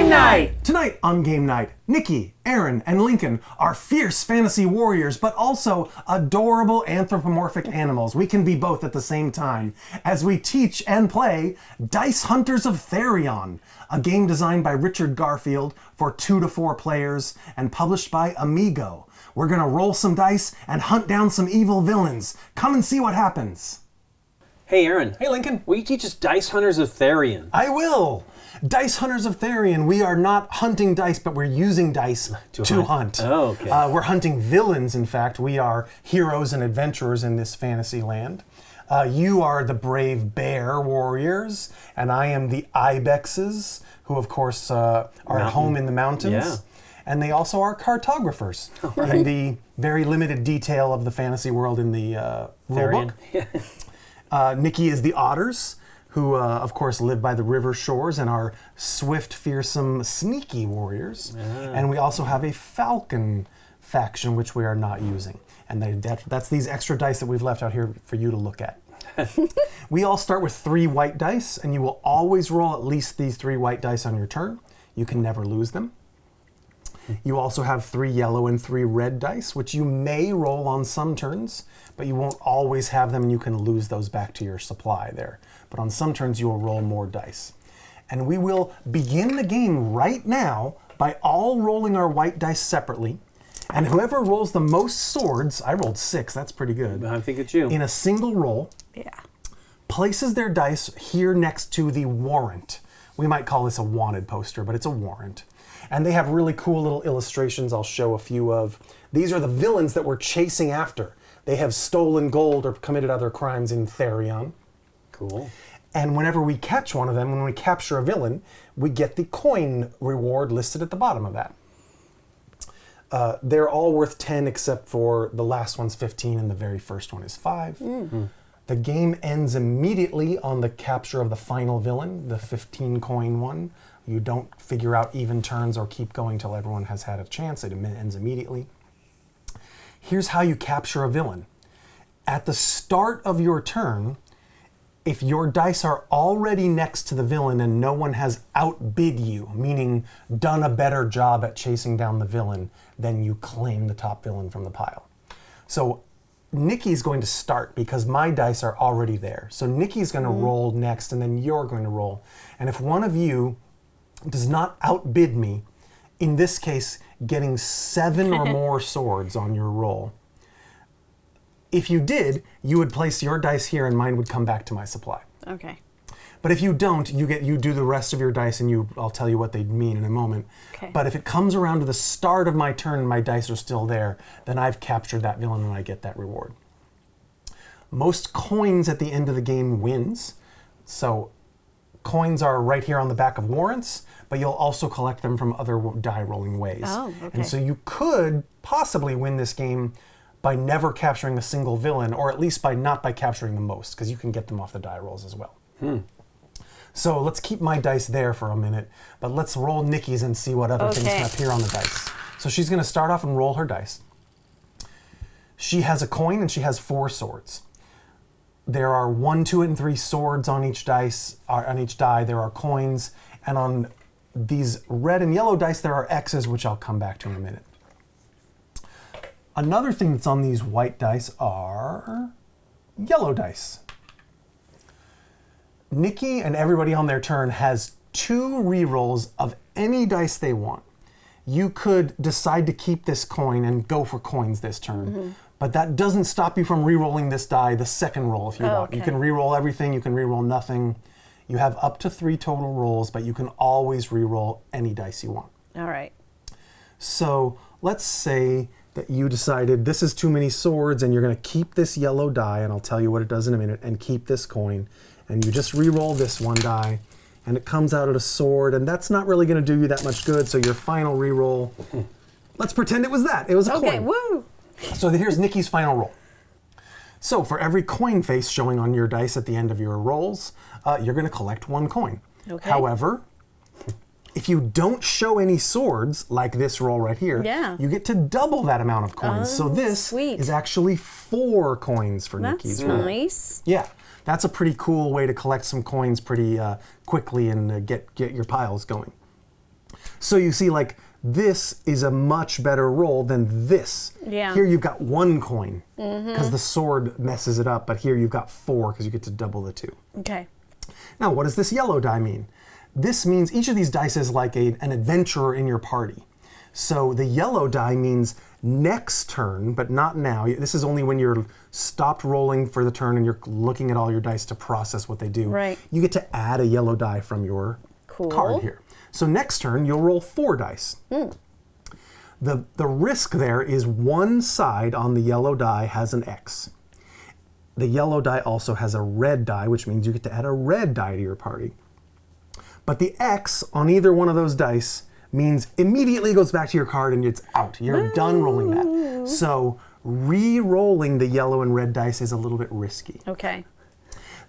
Game Night! Tonight on Game Night, Nikki, Aaron, and Lincoln are fierce fantasy warriors, but also adorable anthropomorphic animals. We can be both at the same time as we teach and play Dice Hunters of Therion, a game designed by Richard Garfield for 2 to 4 players and published by AMIGO. We're gonna roll some dice and hunt down some evil villains. Come and see what happens. Hey Aaron. Hey Lincoln. Will you teach us Dice Hunters of Therion? I will. Dice Hunters of Therion. We are not hunting dice, but we're using dice to hunt. Oh, okay. We're hunting villains, in fact. We are heroes and adventurers in this fantasy land. You are the brave bear warriors, and I am the ibexes, who of course are at home in the mountains. Yeah. And they also are cartographers in the very limited detail of the fantasy world in the rulebook. Nikki is the otters, who of course live by the river shores and are swift, fearsome, sneaky warriors. And we also have a falcon faction, which we are not using. And that's these extra dice that we've left out here for you to look at. We all start with 3 white dice, and you will always roll at least these 3 white dice on your turn. You can never lose them. You also have 3 yellow and 3 red dice, which you may roll on some turns, but you won't always have them, and you can lose those back to your supply there. But on some turns, you will roll more dice. And we will begin the game right now by all rolling our white dice separately. And whoever rolls the most swords, I rolled 6, that's pretty good. I think it's you. In a single roll, places their dice here next to the warrant. We might call this a wanted poster, but it's a warrant. And they have really cool little illustrations I'll show a few of. These are the villains that we're chasing after. They have stolen gold or committed other crimes in Therion. Cool. And whenever we catch one of them, when we capture a villain, we get the coin reward listed at the bottom of that. They're all worth 10 except for the last one's 15 and the very first one is 5. The game ends immediately on the capture of the final villain, the 15 coin one. You don't figure out even turns or keep going till everyone has had a chance. It ends immediately. Here's how you capture a villain. At the start of your turn, if your dice are already next to the villain and no one has outbid you, meaning done a better job at chasing down the villain, then you claim the top villain from the pile. So Nikki's going to start because my dice are already there. So Nikki's going to roll next and then you're going to roll. And if one of you does not outbid me, in this case, getting 7 or more swords on your roll. If you did, you would place your dice here and mine would come back to my supply. Okay. But if you don't, you do the rest of your dice and I'll tell you what they mean in a moment. Okay. But if it comes around to the start of my turn and my dice are still there, then I've captured that villain and I get that reward. Most coins at the end of the game wins. So coins are right here on the back of warrants, but you'll also collect them from other die rolling ways. Oh, okay. And so you could possibly win this game by never capturing a single villain, or at least not by capturing the most, because you can get them off the die rolls as well. So let's keep my dice there for a minute, but let's roll Nikki's and see what other things can appear on the dice. So she's going to start off and roll her dice. She has a coin and she has 4 swords. There are 1, 2, and 3 swords on each dice. On each die, there are coins, and on these red and yellow dice, there are X's, which I'll come back to in a minute. Another thing that's on these white dice are yellow dice. Nikki and everybody on their turn has 2 rerolls of any dice they want. You could decide to keep this coin and go for coins this turn. But that doesn't stop you from re-rolling this die the second roll if you want. You can re-roll everything, you can re-roll nothing. You have up to 3 total rolls, but you can always re-roll any dice you want. All right. So let's say that you decided this is too many swords and you're going to keep this yellow die, and I'll tell you what it does in a minute, and keep this coin. And you just re-roll this one die, and it comes out at a sword, and that's not really going to do you that much good, so your final re-roll, let's pretend it was that. It was a coin. Okay, woo! So here's Nikki's final roll. So for every coin face showing on your dice at the end of your rolls, you're going to collect 1 coin. Okay. However, if you don't show any swords, like this roll right here, you get to double that amount of coins. So this is actually 4 coins for Nikki's roll. That's nice. Yeah, that's a pretty cool way to collect some coins pretty quickly and get your piles going. So you see, like, this is a much better roll than this. Yeah. Here you've got 1 coin because the sword messes it up, but here you've got 4 because you get to double the 2. Okay. Now, what does this yellow die mean? This means each of these dice is like an adventurer in your party. So the yellow die means next turn, but not now. This is only when you're stopped rolling for the turn and you're looking at all your dice to process what they do. Right. You get to add a yellow die from your Cool. card here. So next turn, you'll roll 4 dice. The risk there is one side on the yellow die has an X. The yellow die also has a red die, which means you get to add a red die to your party. But the X on either one of those dice means immediately goes back to your card and it's out. You're done rolling that. So re-rolling the yellow and red dice is a little bit risky. Okay.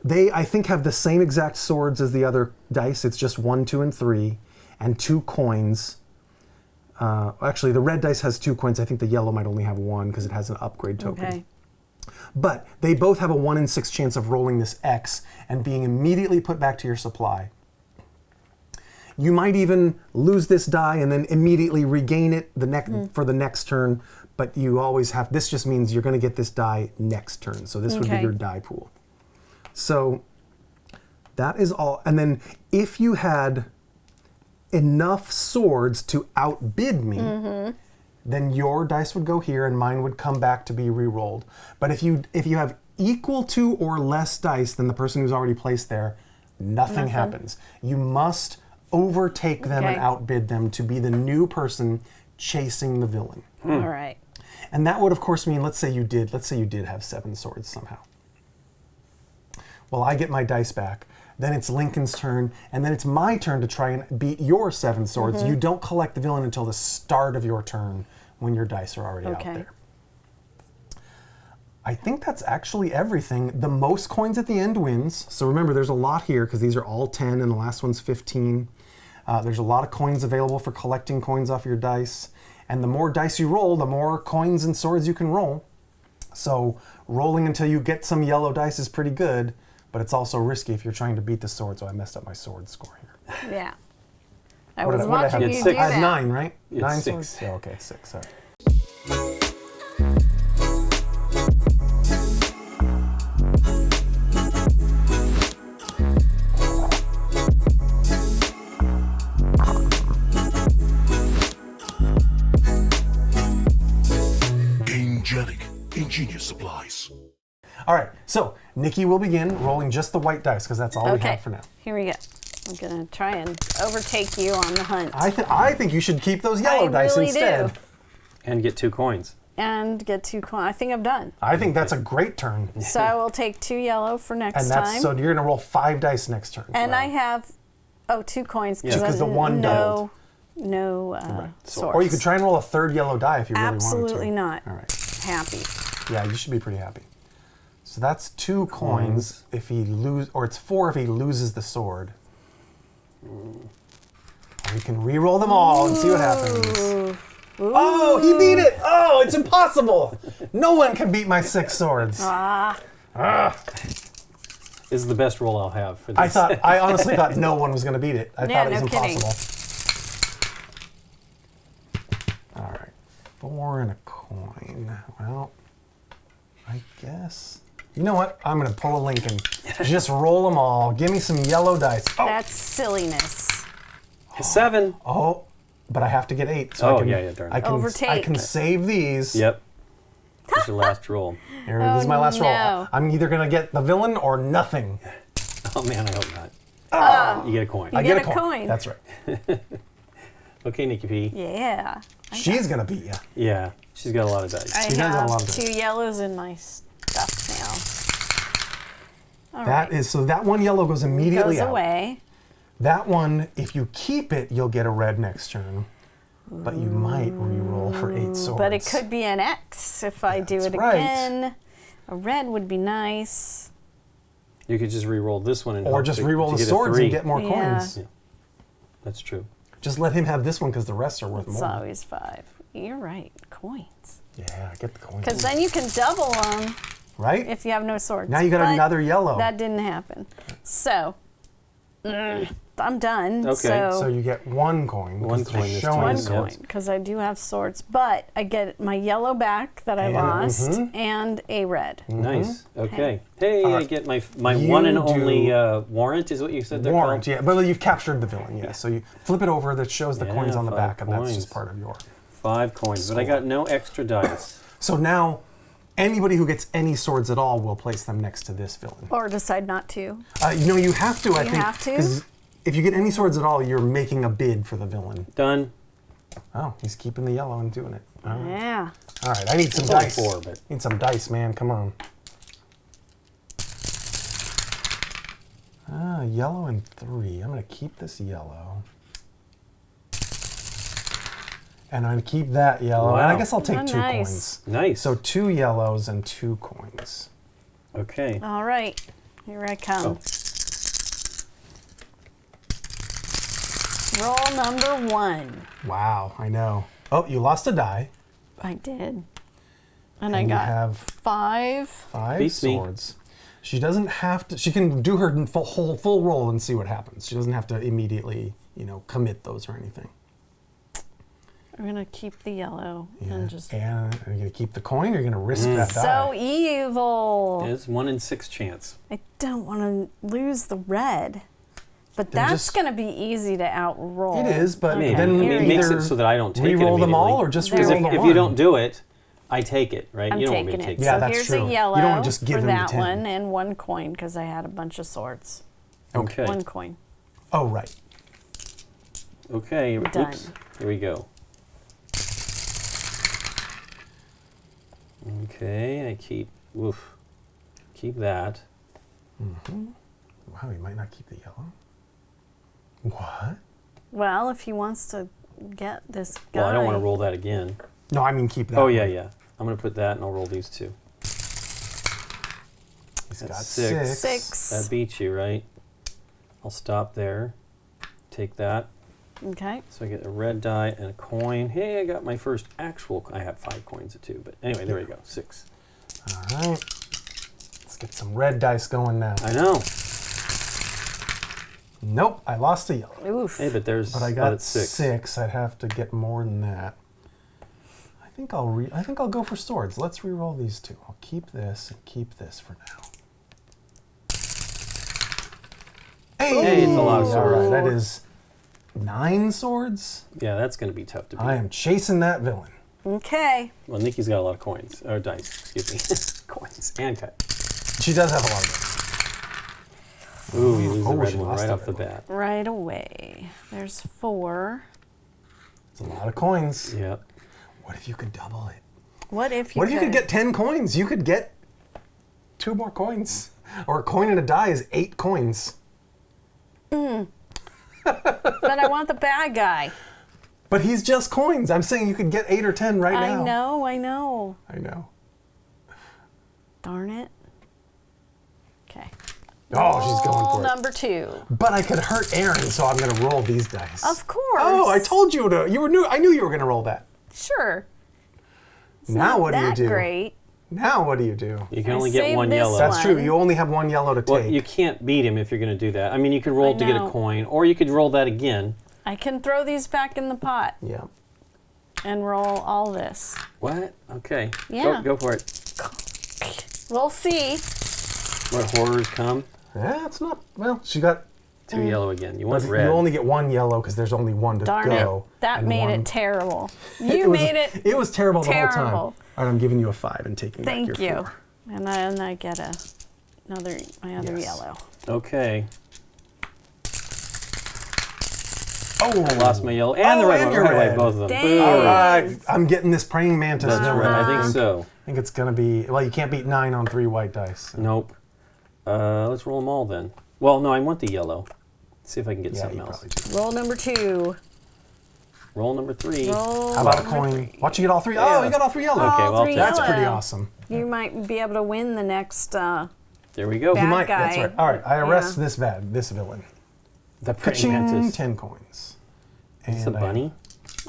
They, I think, have the same exact swords as the other dice. It's just 1, 2, and 3, and 2 coins. Actually, the red dice has 2 coins. I think the yellow might only have 1 because it has an upgrade token. Okay. But they both have a 1 in 6 chance of rolling this X and being immediately put back to your supply. You might even lose this die and then immediately regain it for the next turn, but you always have, this just means you're going to get this die next turn. So this would be your die pool. So that is all. And then if you had enough swords to outbid me, then your dice would go here and mine would come back to be re-rolled. But if you have equal to or less dice than the person who's already placed there, nothing happens. You must overtake them and outbid them to be the new person chasing the villain. All right. And that would of course mean, let's say you did have 7 swords somehow. Well, I get my dice back. Then it's Lincoln's turn, and then it's my turn to try and beat your 7 swords. You don't collect the villain until the start of your turn when your dice are already out there. I think that's actually everything. The most coins at the end wins. So remember, there's a lot here because these are all 10 and the last one's 15. There's a lot of coins available for collecting coins off your dice. And the more dice you roll, the more coins and swords you can roll. So rolling until you get some yellow dice is pretty good, but it's also risky if you're trying to beat the sword. So I messed up my sword score here. Yeah. I What was did I have? watching you Six. do I that. have 9, right? You had 9 6. swords? Yeah, okay, 6. Sorry. Ingenious supplies. All right, so Nikki will begin rolling just the white dice because that's all we Okay. have for now. Here we go. I'm going to try and overtake you on the hunt. I think you should keep those yellow dice really instead. do. And get 2 coins. And get 2 coins. I think I'm done. I think that's a great turn. So I will take 2 yellow for next And that's time. so you're gonna roll 5 dice next turn. And I have, 2 coins. Yeah. Because the one doubled. No swords. Or you could try and roll a 3rd yellow die if you really wanted to. Absolutely not. All right. Happy. Yeah, you should be pretty happy. So that's 2 coins if he or it's 4 if he loses the sword. Or you can re-roll them all and see what happens. Oh, he beat it! Oh, it's impossible! No one can beat my 6 swords. This is the best roll I'll have for this. I honestly thought no one was going to beat it. I thought it was no kidding. impossible. All right, 4 and a coin. Well, I guess. You know what? I'm going to pull a Lincoln. Just roll them all. Give me some yellow dice. Oh, That's silliness. 7. oh, but I have to get 8. So I can, darn. I can, I Overtake. can save these. Yep. That's your last roll. Here, this is my last roll. no. I'm either going to get the villain or nothing. Oh man, I hope not. You get a coin. I get get a coin. That's right. Okay, Nikki P. Yeah. She's going to beat you. Yeah, she's got a lot of dice. I She does have a have lot of 2 dice. yellows in my stuff now. All That right. is so that one yellow goes immediately Goes out. away. That one, if you keep it, you'll get a red next turn. But you might re-roll for 8 swords. But it could be an X if I do it right. again. A red would be nice. You could just re-roll this one and Or hope just to re-roll the get a swords 3. and get more Yeah. coins. Yeah. That's true. Just let him have this one because the rest are worth It's more. always 5. You're right. Coins. Yeah, get the coins. Because then you can double them Right? if you have no swords. Now you got But another yellow. That didn't happen. So, I'm done. Okay. So you get 1 coin. One because they're coin this showing time. one us- Yeah. coin, because I do have swords. But I get my yellow back that I And- lost, and a red. Nice. Okay. Hey, I get my You one and do- only warrant is what you said they're Warrant, called? yeah. But you've captured the villain, yeah. So you flip it over, that shows the Yeah, coins on the 5 back, and that's coins. just part of your... 5 coins, but I got no extra dice. So now, anybody who gets any swords at all will place them next to this villain. Or decide not to. No, you have to, I You think. have to? 'Cause if you get any swords at all, you're making a bid for the villain. Done. Oh, he's keeping the yellow and doing it. All right, Yeah. all right, I need some It's only dice. 4, but Need some dice, man. Come on. Yellow and 3. I'm going to keep this yellow. And I'm going to keep that yellow. And I Wow. guess I'll take Oh, 2 nice. coins. nice. So 2 yellows and 2 coins. Okay. All right. Here I come. Oh. Roll number 1. Wow, I know. Oh, you lost a die. I did. And I And you got have 5. 5 Beats me. swords. She doesn't have to. She can do her full roll and see what happens. She doesn't have to immediately, commit those or anything. I'm going to keep the yellow Yeah. and just... And are you gonna keep the coin? Or are you gonna risk that So die? evil. There's 1 in 6 chance. I don't want to lose the red. But Then that's just- going to be easy to outroll. It is, but Maybe. then I mean, it makes either it so that I don't take it re-roll them all, immediately. or just There re-roll we the go. If one. you don't do it, I take it, right? I'm you don't want me taking to it. take Yeah, So that's here's true. a You yellow don't wanna just give for him the that 10. one and 1 coin because I had a bunch of swords. Okay. 1 coin. Oh, right. Okay. Done. Oops. Here we go. Okay, I keep that. Wow, he might not keep the yellow. What? Well, if he wants to get this guy. Well, I don't want to roll that again. No, I mean keep that. Oh, one. yeah, yeah. I'm going to put that and I'll roll these 2. He's got That's 6. 6. That beats you, right? I'll stop there. Take that. Okay. So I get a red die and a coin. Hey, I got my first actual. I have 5 coins of 2, but anyway, there we go. 6. All right. Let's get some red dice going now. I know. Nope, I lost a yellow. Oof. Hey, but there's. But I got that's 6. 6. I'd have to get more than that. I think I'll go for swords. Let's re-roll these 2. I'll keep this and keep this for now. Hey, it's a lot of All right, swords. that is 9 swords. Yeah, that's going to be tough to beat. I am chasing that villain. Okay. Well, Nikki's got a lot of coins or dice. Excuse me, coins and cut. She does have a lot of dice. Ooh, you lose the Oh, red she one lost right the off the red one. bat. Right away. There's 4. It's a lot of coins. Yeah. What if you could double it? What if you What if you could get 10 coins? You could get 2 more coins. Or a coin and a die is 8 coins. But I want the bad guy. But he's just coins. I'm saying you could get 8 or 10 right now. I know, I know. I know. Darn it. Okay. Oh, she's going Roll for it. number 2. But I could hurt Aaron, so I'm going to roll these dice. Of course. Oh, I told you to. I knew you were going to roll that. Sure. Now Not what do you that do? Great. Now what do you do? You can I only get saved 1 this yellow. one. That's true. You only have 1 yellow to Well, take. you can't beat him if you're going to do that. I mean, you could roll I to get a know. coin, or you could roll that again. I can throw these back in the pot Yeah. and roll all this. What? Okay. Yeah. Go for it. We'll see. What horrors come? Yeah, it's not. Well, she got. 2 yellow again. You want You red. only get 1 yellow because there's only 1 to Darn go. it. That and made 1 it terrible. You made it. It was terrible the whole time. terrible. All right, I'm giving you a 5 and taking Thank back your you. 4. And I get my other Yes. yellow. Okay. Oh, I lost my yellow and the Oh, red and one. your Right away, red. both of them. Dang. Boo. All right, I'm getting this praying mantis. That's now. right. I think Uh-huh. so. I think it's gonna be. Well, you can't beat 9 on 3 white dice. Nope. Let's roll them all then. Well, no, I want the yellow. See if I can get Yeah, something you else. probably do. Roll number 2. Roll number 3. Roll How about a number coin? 3. Watch you get all 3. Yeah. Oh, you got all 3 yellow. Okay, All well, 3 That's yellow. pretty awesome. You might be able to win the next. There we go. Bad You might. That's guy. right. All right, I arrest Yeah. this villain. The praying Ka-ching, mantis. 10 coins. It's a And I- bunny.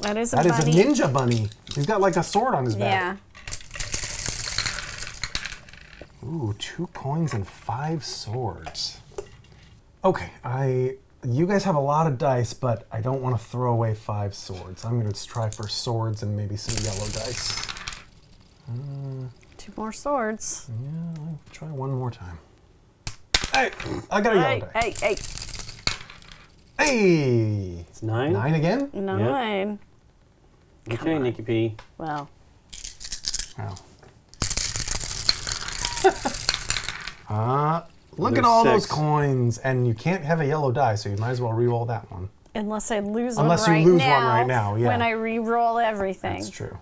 That is a That is a bunny. ninja bunny. He's got like a sword on his back. Yeah. Ooh, 2 coins and 5 swords. Okay, I You guys have a lot of dice, but I don't want to throw away 5 swords. I'm going to try for swords and maybe some yellow dice. 2 more swords. Yeah, I'll try one more time. Hey, I got a yellow die. Hey. Hey! It's 9. 9 again? 9. Okay, Nikki P. Well. Wow. Look at There's all those 6. coins, and you can't have a yellow die, so you might as well re-roll that one. Unless I lose Unless one you right lose now. one right now, yeah. When I re-roll everything. That's true.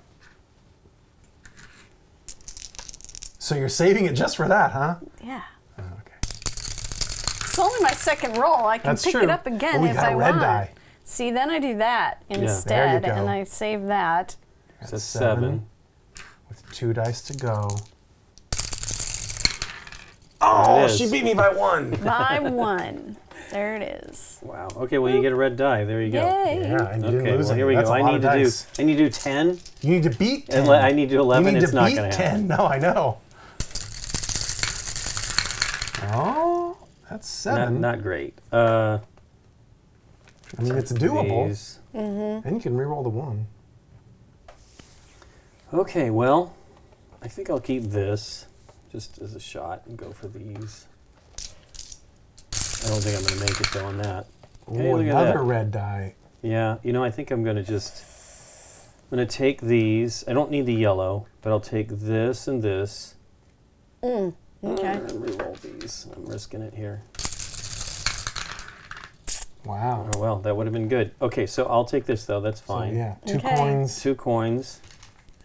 So you're saving it just for that, huh? Yeah. Oh, okay. It's only my second roll. I can That's pick true. it up again Oh, we if got I a red want. die. See, then I do that There you instead, go. and I save that. So 7. With 2 dice to go. There Oh, it is. she beat me by 1. By 1. There it is. Wow. Okay, well you get a red die. There you go. Yay. Yeah, and you didn't Okay, lose well any. here we That's go. a lot of dice. I need to do 10. You need to beat 10. I need to do 11. You need It's to not beat going to 10. happen. No, I know. Oh, that's 7. Not great. I mean, it's doable. These. And you can reroll the 1. Okay, well, I think I'll keep this just as a shot and go for these. I don't think I'm going to make it though on that. Hey, Ooh, look at another that. red die. Yeah, you know, I think I'm going to take these. I don't need the yellow, but I'll take this and this. Okay. And re-roll these. I'm risking it here. Wow. Oh, well, that would have been good. Okay, so I'll take this though. That's So, fine. yeah, 2 Okay. coins. 2 coins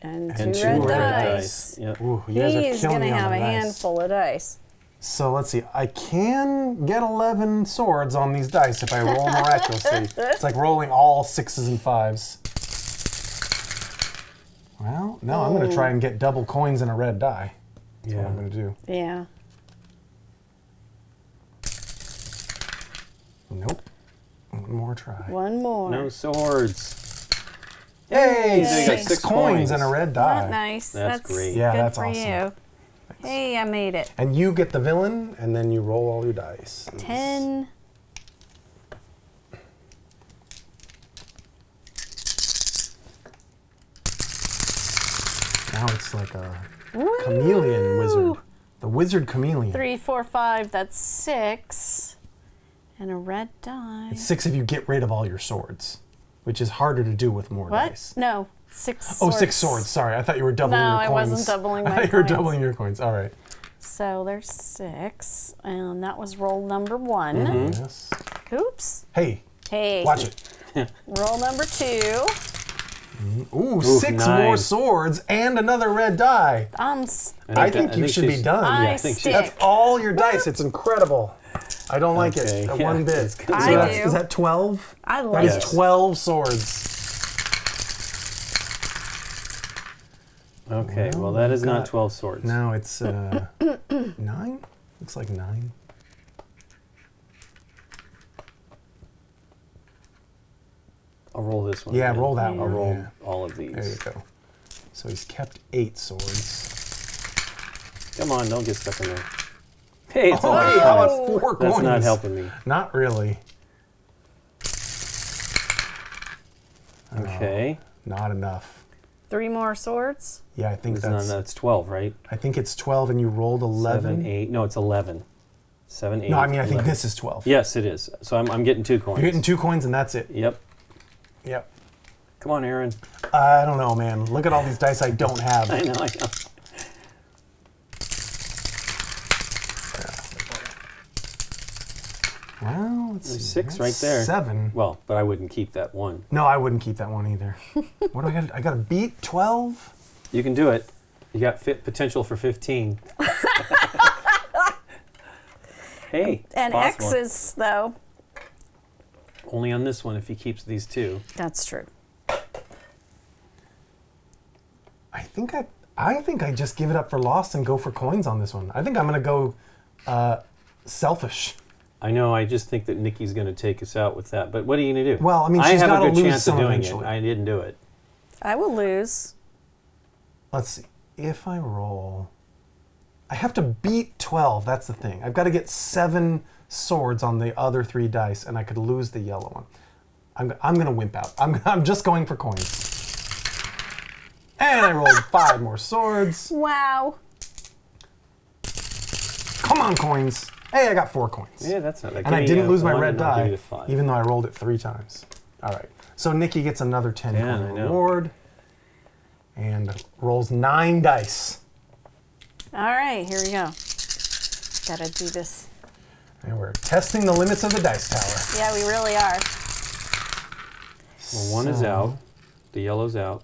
And and 2 2 red red dice. Yep. Ooh, you guys are He's killing going me to on have the a dice. handful of dice. So let's see. I can get 11 swords on these dice if I roll miraculously. It's like rolling all 6s and 5s. Well, no, I'm going to try and get double coins and a red die. That's what I'm going to do. Yeah. Nope. One more try. One more. No swords. Yay! Yay. So you got 6 6 coins and a red die. Not nice. That's great. Yeah, good that's for awesome. you. Hey, I made it. And you get the villain, and then you roll all your dice. 10. Now it's like a chameleon wizard. The wizard chameleon. 3, 4, 5. That's 6. And a red die. It's 6 if you get rid of all your swords, which is harder to do with more What? dice. No. 6 Oh, swords. 6 swords. Sorry, I thought you were doubling No, your I coins. wasn't doubling I my thought you were coins. doubling your coins. All right. So there's 6. And that was roll number 1. Yes. Oops. Hey, Hey. watch it. Roll number 2. Ooh, 6 more 9. swords and another red die. I think you should be she's- done. I think she's- stick. That's all your dice. It's incredible. I don't like Okay, it yeah, one bit. it's good. I that's, do. is that 12? I That like is it. 12 swords. Okay, well that is not 12 swords. No, it's 9? Looks like 9. I'll roll this one. Yeah, again. roll that I'll one. roll Yeah. all of these. There you go. So he's kept 8 swords. Come on, don't get stuck in there. Hey, it's Oh, all hey, right. how about 4 coins? That's not helping me. Not really. Okay. Not enough. 3 more swords. Yeah, I think That's 12, right? I think it's 12 and you rolled 11. 7, 8. No, it's 11. 7, 8. No, I mean, I think 11. this is 12. Yes, it is. So I'm getting 2 coins. You're getting 2 coins and that's it. Yep. Yep. Come on, Aaron. I don't know, man. Look at all these dice I don't have. I know. Well, let's see. There's 6 That's right there. 7. Well, but I wouldn't keep that one. No, I wouldn't keep that one either. What do I got? I got to beat 12? You can do it. You got potential for 15. Hey, it's And possible. X's, though. Only on this one if he keeps these 2. That's true. I think I just give it up for lost and go for coins on this one. I think I'm going to go selfish. I know. I just think that Nikki's going to take us out with that. But what are you going to do? Well, I mean, I she's have gotta a good lose chance some of doing eventually. it. I didn't do it. I will lose. Let's see. If I roll I have to beat 12. That's the thing. I've got to get 7 swords on the other 3 dice, and I could lose the yellow one. I'm going to wimp out. I'm just going for coins. And I rolled 5 more swords. Wow. Come on, coins. Hey, I got 4 coins. Yeah, that's not bad. And I didn't lose my 1 red and I'll give die, you the 5. even though I rolled it 3 times. All right. So Nikki gets another 10 Yeah, I coin know. reward. And rolls 9 dice. All right, here we go. Gotta do this. And we're testing the limits of the dice tower. Yeah, we really are. Well, 1 is out. The yellow's out.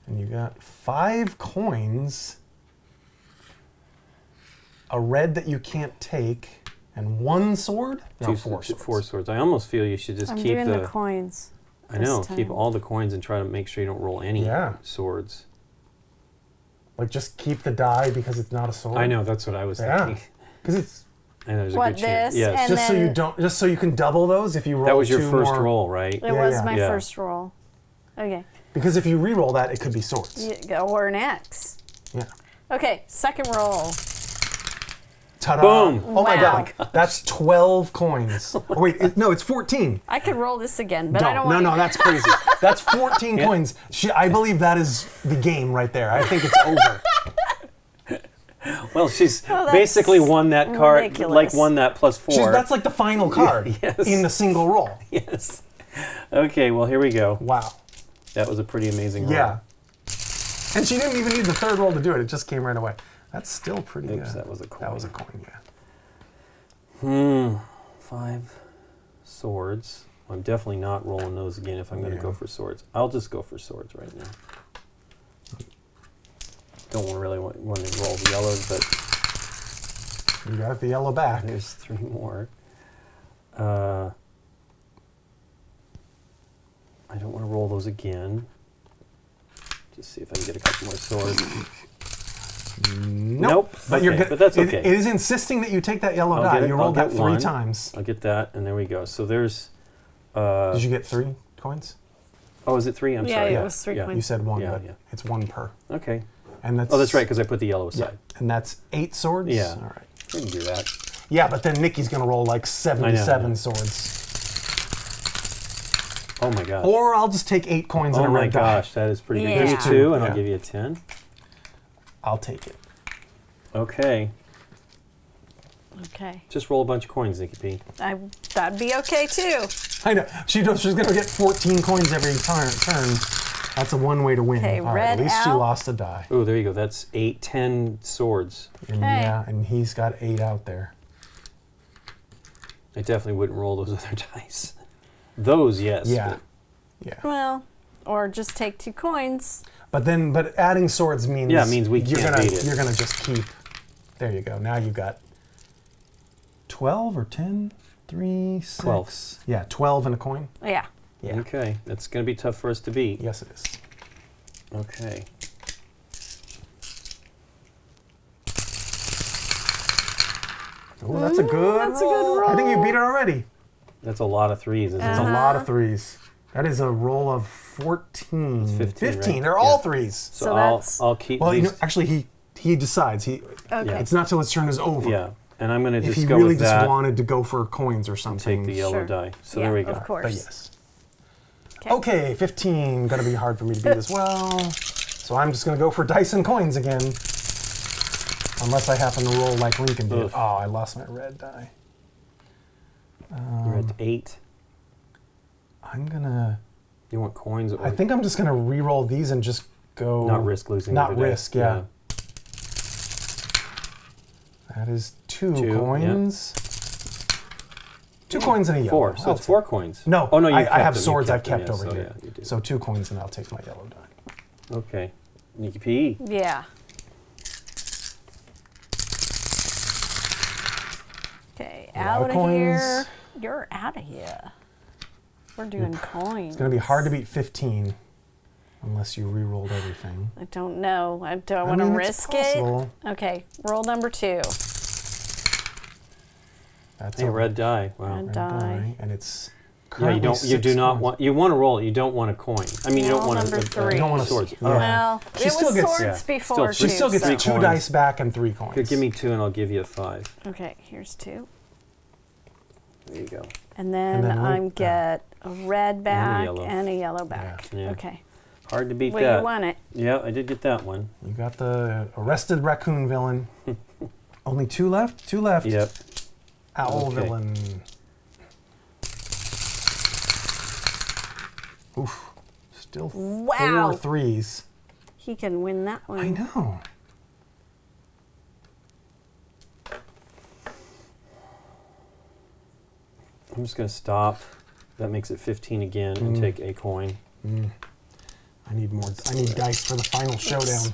And you got 5 coins, a red that you can't take, and 1 sword? No, 4 swords. 4 swords. I almost feel you should just I'm keep doing the... the coins. I know, this keep time. all the coins and try to make sure you don't roll any swords. Like, just keep the die because it's not a sword? I know, that's what I was thinking. Because it's I know, there's a What, good chance. this? Yes. And just so you then- don't, just so you can double those if you roll That was your 2 first more. roll, right? It Yeah, was yeah. my Yeah. first roll. Okay. Because if you re-roll that, it could be swords. Or an X. Yeah. Okay, second roll. Ta-da! Boom. Oh my Wow. god, that's 12 coins. Oh, wait, no, it's 14. I could roll this again, but I don't no, want no, that's crazy. That's 14 coins. I believe that is the game right there. I think it's over. Well, she's Oh, that's basically won that card, ridiculous. like won that +4. That's like the final card yes. in the single roll. Yes. Okay, well, here we go. Wow. That was a pretty amazing roll. Yeah. And she didn't even need the 3rd roll to do it. It just came right away. That's still pretty Oops, good. that was a coin. That was a coin, yeah. 5 swords. I'm definitely not rolling those again if I'm going to Yeah. go for swords. I'll just go for swords right now. Don't really want to roll the yellows, but You got the yellow back. there's 3 more. I don't want to roll those again. Just see if I can get a couple more swords. Nope. But Okay, but that's okay. It is insisting that you take that yellow I'll die. get it. You I'll rolled that get 3 one. times. I'll get that, and there we go. So there's... Did you get 3 coins? Oh, is it 3? I'm Yeah, sorry. it was 3 Yeah. coins. You said 1, Yeah, but yeah. it's 1 per. Okay. And that's, Oh, that's right, because I put the yellow Yeah. aside. And that's 8 swords? Yeah. All right. We can do that. Yeah, but then Nikki's going to roll like 77 I know. swords. Oh my gosh. Or I'll just take 8 coins and Oh a my red die. gosh, that is pretty good. Yeah. Here's 2, and Yeah. I'll give you a 10. I'll take it. Okay. Okay. Just roll a bunch of coins, Nikki P. That'd be okay too. I know. She's going to get 14 coins every turn. That's a one way to win. Okay, All right, red at least she out. lost a die. Oh, there you go. That's 8, 10 swords. And Okay. yeah, and he's got 8 out there. I definitely wouldn't roll those other dice. Those, yes. Yeah. but- Yeah. Well, or just take 2 coins. But adding swords means Yeah, it means we you're can't gonna beat it. you're gonna just keep. There you go. Now you've got 12 or 10, 3, 6. 12. Yeah, 12 and a coin. Yeah. Yeah. Okay, that's going to be tough for us to beat. Yes, it is. Okay. Oh, that's a good that's a good I think you roll. beat her already. That's a lot of 3s, isn't That's it? a lot of 3s. That is a roll of 14. It's 15, right? They're all Yeah. 3s. So that's- I'll keep Well, these. you know, actually, he decides. Okay. Yeah. It's not till his turn is over. Yeah, and I'm going to If just he go really with just that wanted to go for coins or and something. take the yellow Sure. die. So Yeah, there we go. of course. But yes. Okay. Okay, 15. Gonna be hard for me to beat as well. So I'm just gonna go for dice and coins again. Unless I happen to roll like Lincoln did. Ugh. Oh, I lost my red die. You're at 8. I'm gonna. You want coins? Or I think I'm just gonna re-roll these and just go. not risk losing. Not another die. risk, yeah. That is 2 2, coins. 2 coins and a yellow. 4. So I'll it's take- 4 coins. No, Oh no, you I kept have them. You swords I kept them, kept yeah, over so, here. Yeah, you do. So 2 coins and I'll take my yellow die. Okay, Nikki P. Yeah. Okay, Lot out of of coins. here. You're out of here. We're doing coins. It's gonna be hard to beat 15 unless you re-rolled everything. I don't know. I don't I want to mean, it's risk possible. it. Okay, roll number 2. That's Hey, a red die. Wow. Red red die. die, and it's Yeah, you don't. You do not coins. want. You want to roll it. You don't want a coin. I mean, you don't Roll want number a three. You don't want a swords. yeah. All right. Well, She it still was gets- swords yeah. before She too. still gets so. 2 coins. dice back and 3 coins. Here, give me 2, and I'll give you a 5. Okay, here's 2. There you go. And then, then I'm one- get a red back yellow. and a yellow back. Yeah. Okay. Hard to beat Well, that. you won it. Yeah, I did get that one. You got the arrested raccoon villain. Only 2 left? 2 left. Yep. Owl Okay. villain. Oof. Still Wow. 4 threes. He can win that one. I know. I'm just gonna stop. That makes it 15 again, and take a coin. I need more. I need dice for the final showdown.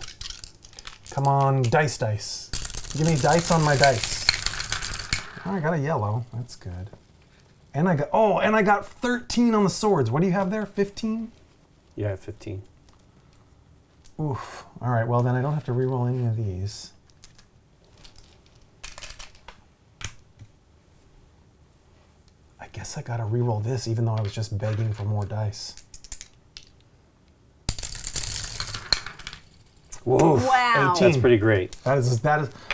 Come on, dice. Give me dice on my dice. Oh, I got a yellow. That's good. And I got 13 on the swords. What do you have there? 15? Yeah, I have 15. Oof. All right. Well, then I don't have to reroll any of these. I guess I gotta reroll this, even though I was just begging for more dice. Whoa. Wow. 18. That's pretty great. That is.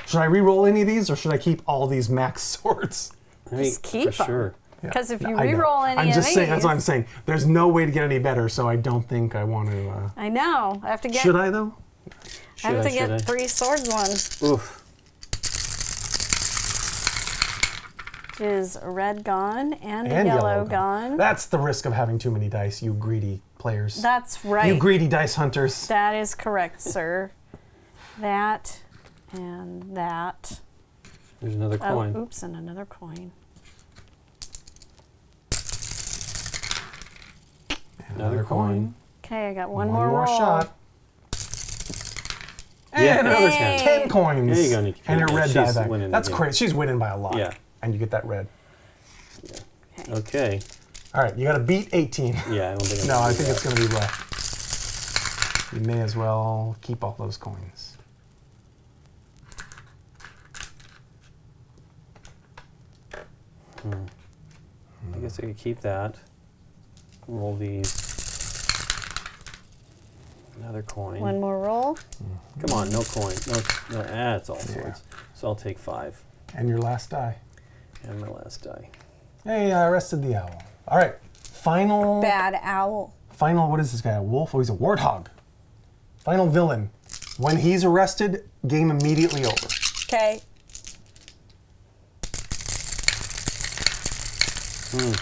Should I re-roll any of these, or should I keep all these max swords? I mean, Just keep for 'em. sure. Because if you I know. re-roll any I'm of just these, saying. That's what I'm saying. There's no way to get any better, so I don't think I want to. I know. I have to get. Should I though? I have to Should I? get 3 swords one, Oof. which is a red gone and a And yellow gone. That's the risk of having too many dice, you greedy players. That's right. You greedy dice hunters. That is correct, sir. That and that. There's another coin. Oh, oops, and another coin. Another coin. Okay, I got one One more more roll. shot. Yeah, And another Yay. 10 coins. There you go, Nikki. And your Yeah, red die she's back. winning That's the game. crazy. She's winning by a lot. Yeah. And you get that red. Okay. All right, you got to beat 18. Yeah, I don't think I'm No, gonna I do think that. it's going to be rough. You may as well keep all those coins. I guess I could keep that. Roll these. Another coin. One more roll. Come on, no coin. No, it's all swords. So I'll take 5. And your last die. And my last die. Hey, I arrested the owl. All right, final. Bad owl. Final, what is this guy? A wolf? Oh, he's a warthog. Final villain. When he's arrested, game immediately over. Okay. Ugh.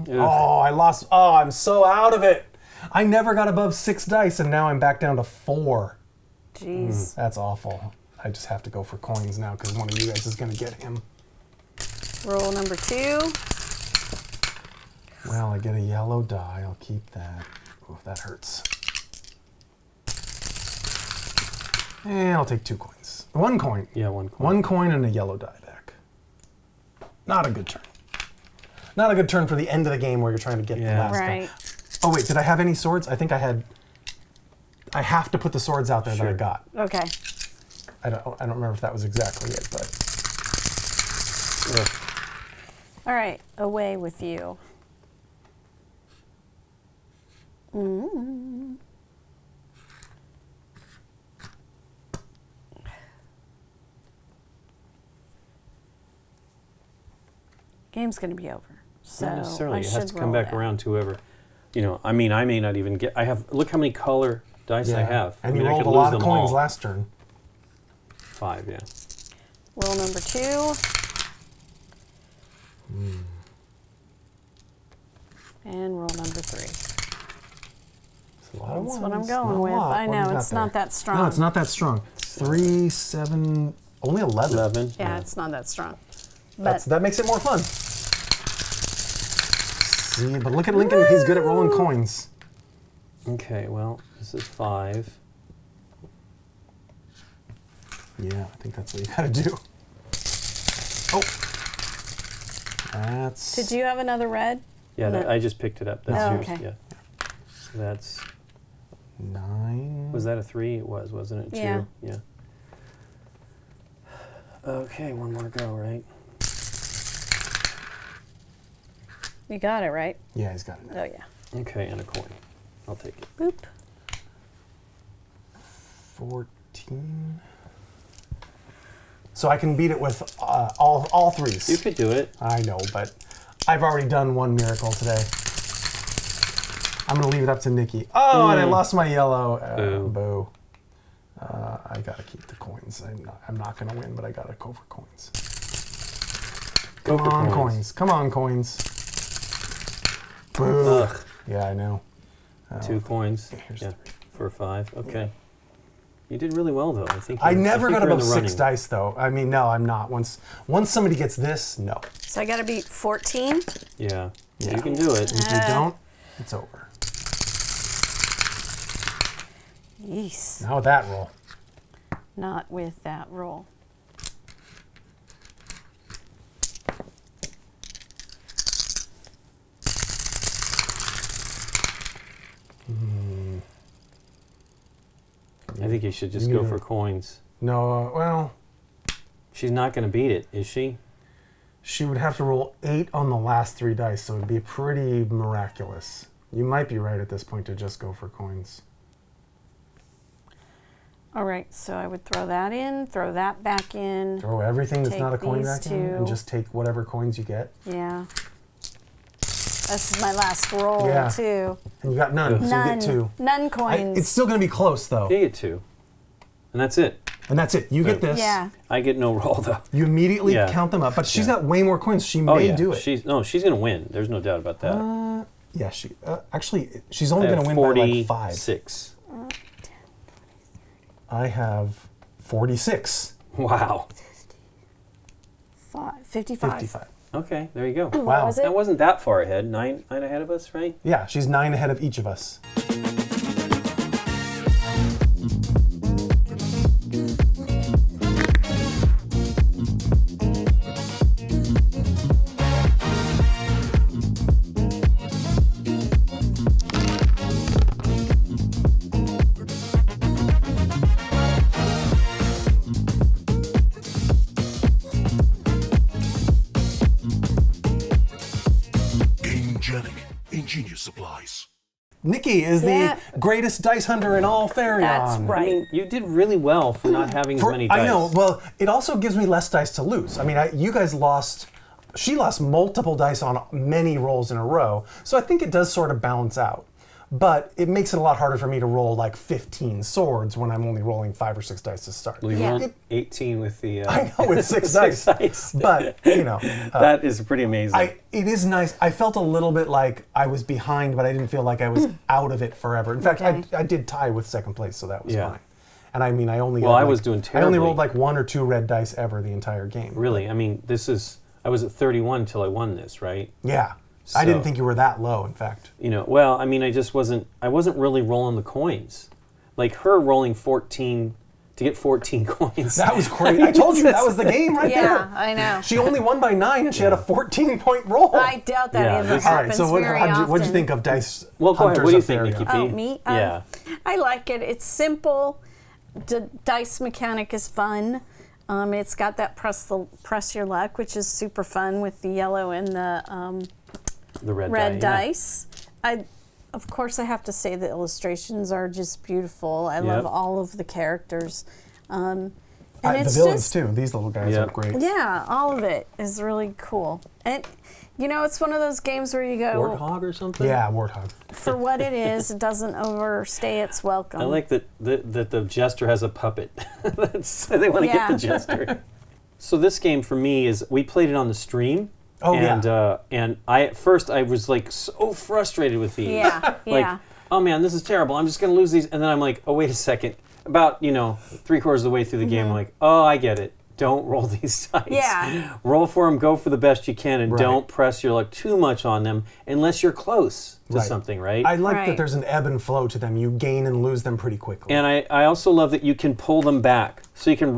Oh, I lost. Oh, I'm so out of it. I never got above 6 dice, and now I'm back down to 4. Jeez. That's awful. I just have to go for coins now because one of you guys is going to get him. Roll number 2. Well, I get a yellow die. I'll keep that. Oh, that hurts. And I'll take 2 coins. 1 coin. Yeah, 1 coin. 1 coin and a yellow die back. Not a good turn. Not a good turn for the end of the game where you're trying to get the Yeah. last Right. die. Oh wait, did I have any swords? I think I had. I have to put the swords out there that I Sure. got. Okay. I don't remember if that was exactly it, but Ugh. All right. Away with you. Game's going to be over. So Not necessarily. I It has should to come roll back that. around to whoever. You know, I mean, I may not even get. I have. Look how many color dice I have. And I mean, you I rolled could a lose lot of them coins all. last turn. 5, yeah. Roll number 2. And roll number 3. It's a lot of That's what I'm ones. going Not a with. lot. I What do you know, got it's not there? that strong. No, it's not that strong. 3, 7, only 11. 11. Yeah, it's not that strong. But That makes it more fun. See, but look at Lincoln. He's good at rolling coins. Okay, well, this is 5. Yeah, I think that's what you gotta do. Oh. That's. did you have another red? Yeah, No. I just picked it up. That's Oh, yours. okay. Yeah. So that's. 9. Was that a 3? It was, wasn't it? 2. Yeah. Yeah. Okay, one more go, right? You got it, right? Yeah, he's got it. Oh, yeah. Okay, and a coin. I'll take it. Boop. 14. So I can beat it with all threes. You could do it. I know, but I've already done one miracle today. I'm going to leave it up to Nikki. Oh, and I lost my yellow. Boo. I got to keep the coins. I'm not going to win, but I got to go for coins. Go Come for on, coins. coins. Come on, coins. Boo. Ugh. Yeah, I know. 2 coins. Here's Yeah, 3. for 5. Okay. You did really well, though. I think. I never got you're in above the 6 running. dice, though. I mean, no, I'm not. Once somebody gets this, no. So I got to beat 14. Yeah. Yeah. You can do it. If you don't, it's over. Yeesh. Now with that roll. Not with that roll. I think you should just You go need for to- coins. No, well, She's not going to beat it, is she? she would have to roll 8 on the last 3 dice, so it'd be pretty miraculous. You might be right at this point to just go for coins. All right, so I would throw that in, throw that back in. Throw everything that's Take not a coin these back in and two. just take whatever coins you get. Yeah. This is my last roll, Yeah. too. And you got none, so you None. get 2. None coins. It's still going to be close, though. You get 2. And that's it. And that's it. You get this. Yeah. I get no roll, though. You immediately Yeah. count them up. But she's Yeah. got way more coins. She Oh, may yeah. do it. She's going to win. There's no doubt about that. Yeah, she actually, she's only I going have to win by like 5. 46. I have 46. Wow. 55. 55. Okay, there you go. What Wow. was it? That wasn't that far ahead. Nine ahead of us, right? Yeah, she's 9 ahead of each of us. GameGenic, ingenious supplies. Nikki is That- the greatest dice hunter in all Therion. That's right. I mean, you did really well for not having as many dice. I know. Well, it also gives me less dice to lose. I mean, you guys lost. She lost multiple dice on many rolls in a row, so I think it does sort of balance out. But it makes it a lot harder for me to roll like 15 swords when I'm only rolling 5 or 6 dice to start. Well, you Yeah. rolled 18 with the. I know it's 6 dice, dice. but you know, That is pretty amazing. it is nice. I felt a little bit like I was behind, but I didn't feel like I was out of it forever. In fact, Okay. I did tie with second place, so that was Yeah. fine. And I mean, I only Well, got, I like- was doing I only terribly. rolled like 1 or 2 red dice ever the entire game. Really, I mean, I was at 31 until I won this, right? Yeah, I didn't So- think you were that low. In fact, You know, well, I mean, I wasn't really rolling the coins. Like her rolling 14 to get 14 coins. that was great. I told you that was the game right Yeah, there. I know. She only won by 9, and she had a 14-point roll. I doubt that Yeah, ever this- All right, happens so very often. what'd you think of Dice Well, go ahead. Hunters What do you of think, Therion? Nikki P? Oh, me? Yeah. I like it. It's simple. The dice mechanic is fun. It's got that press your luck, which is super fun with the yellow and the The red, red die. Yeah. dice. Of course, I have to say the illustrations are just beautiful. I love Yep. all of the characters. And The it's villains just, too. These little guys Yep. are great. yeah, all of it is really cool. And, you know, it's one of those games where you go, Warthog or something? Yeah, Warthog. for what it is, it doesn't overstay its welcome. I like that the jester has a puppet. They want to Yeah. get the jester. So this game for me is, we played it on the stream. Oh, and, yeah. And at first I was like so frustrated with these. Yeah, Like, yeah. oh man, this is terrible. I'm just going to lose these. And then I'm like, oh, wait a second. About, 3/4 of the way through the game, I'm like, oh, I get it. Don't roll these dice. Yeah. Roll for them, go for the best you can, and Right. don't press your luck too much on them unless you're close to Right. something, right? I like Right. that there's an ebb and flow to them. You gain and lose them pretty quickly. And I also love that you can pull them back. So you can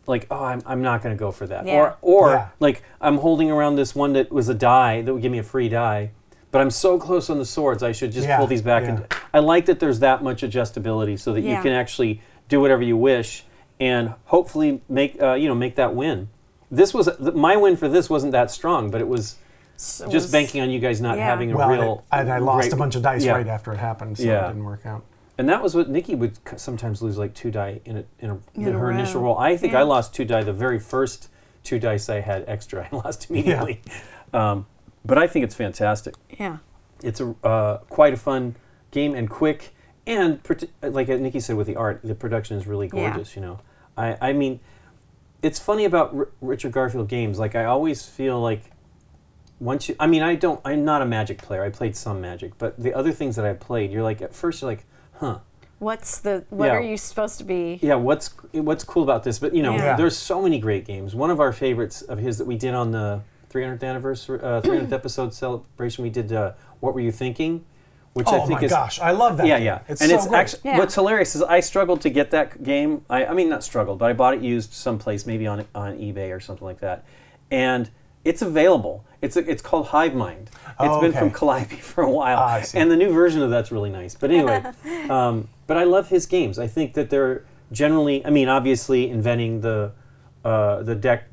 like, oh, I'm not going to go for that. Yeah. Or Yeah. like, I'm holding around this one that was a die that would give me a free die, but I'm so close on the swords, I should just Yeah, pull these back. yeah. And I like that there's that much adjustability so that you Yeah. can actually do whatever you wish and hopefully make that win. This was my win for this wasn't that strong, but it was just banking on you guys not having a real. And I lost great, a bunch of dice right after it happened, so it didn't work out. And that was what Nikki would sometimes lose, like 2 die in her row. initial roll. I think I lost 2 die the very first 2 dice I had extra. I lost immediately. But I think it's fantastic. Yeah. It's quite a fun game and quick, and like Nikki said with the art, the production is really gorgeous. You know, I mean, it's funny about Richard Garfield games. Like I always feel like once you, I mean, I'm not a Magic player. I played some Magic, but the other things that I played, you're like at first you're like, huh. What are you supposed to be? Yeah, what's cool about this? But you know, Yeah. there's so many great games. One of our favorites of his that we did on the 300th anniversary, 300th episode celebration, we did What Were You Thinking? Which I think is, gosh, I love that. Yeah, game. yeah. It's and so it's great. actually what's hilarious is I struggled to get that game. I mean, not struggled, but I bought it used someplace, maybe on eBay or something like that, and it's available. It's called Hive Mind. It's been from Calliope for a while, I see. and the new version of that's really nice. But anyway, but I love his games. I think that they're generally, I mean, obviously inventing the deck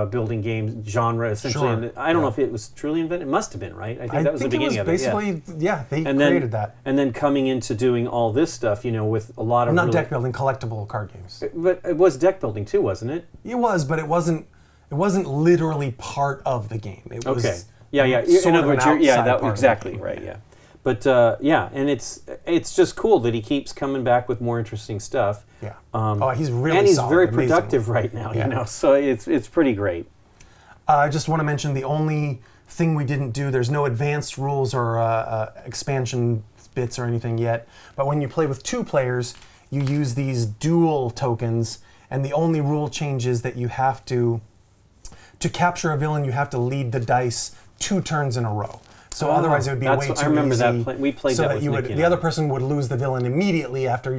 building game genre essentially. Sure. And I don't know if it was truly invented. It must have been, right? I think that was the beginning of it. Basically, they And created that. And then coming into doing all this stuff, you know, with a lot of Not deck building, collectible card games. But it was deck building too, wasn't it? It was, but it wasn't literally part of the game. It was Okay. Yeah. sort In of other an words, yeah, outside that part of the exactly game. right. Yeah. But yeah, and it's just cool that he keeps coming back with more interesting stuff. Yeah. He's really and he's solid, very amazingly. productive right now. Yeah. You know, so it's pretty great. I just want to mention the only thing we didn't do. There's no advanced rules or expansion bits or anything yet. But when you play with 2 players, you use these dual tokens, and the only rule change is that you have to capture a villain. You have to lead the dice 2 turns in a row. So otherwise, it would be way too easy. I remember that. We played so that with Nikki. The other person would lose the villain immediately after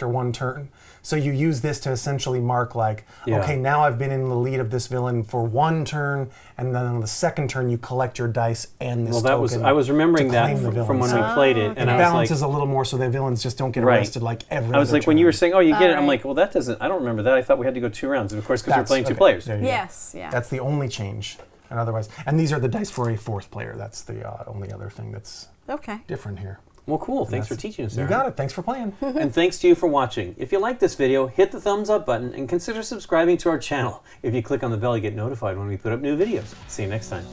1 turn. So you use this to essentially mark like, okay, now I've been in the lead of this villain for 1 turn, and then on the second turn you collect your dice and this token. I was remembering that claim the villain. from when we played it, and it I was balances like, a little more so the villains just don't get arrested like every. I was other like, when you were turn. saying, "Oh, you get it," I'm right. like, "Well, that doesn't." I don't remember that. I thought we had to go 2 rounds, and of course, because we're That's- playing 2 okay, players. there you go. Yes. Yeah. That's the only change, and otherwise, and these are the dice for a 4th player. That's the only other thing that's Okay. different here. Well, cool. Thanks for teaching us, You Aaron. got it. Thanks for playing. And thanks to you for watching. If you like this video, hit the thumbs up button and consider subscribing to our channel. If you click on the bell, you get notified when we put up new videos. See you next time.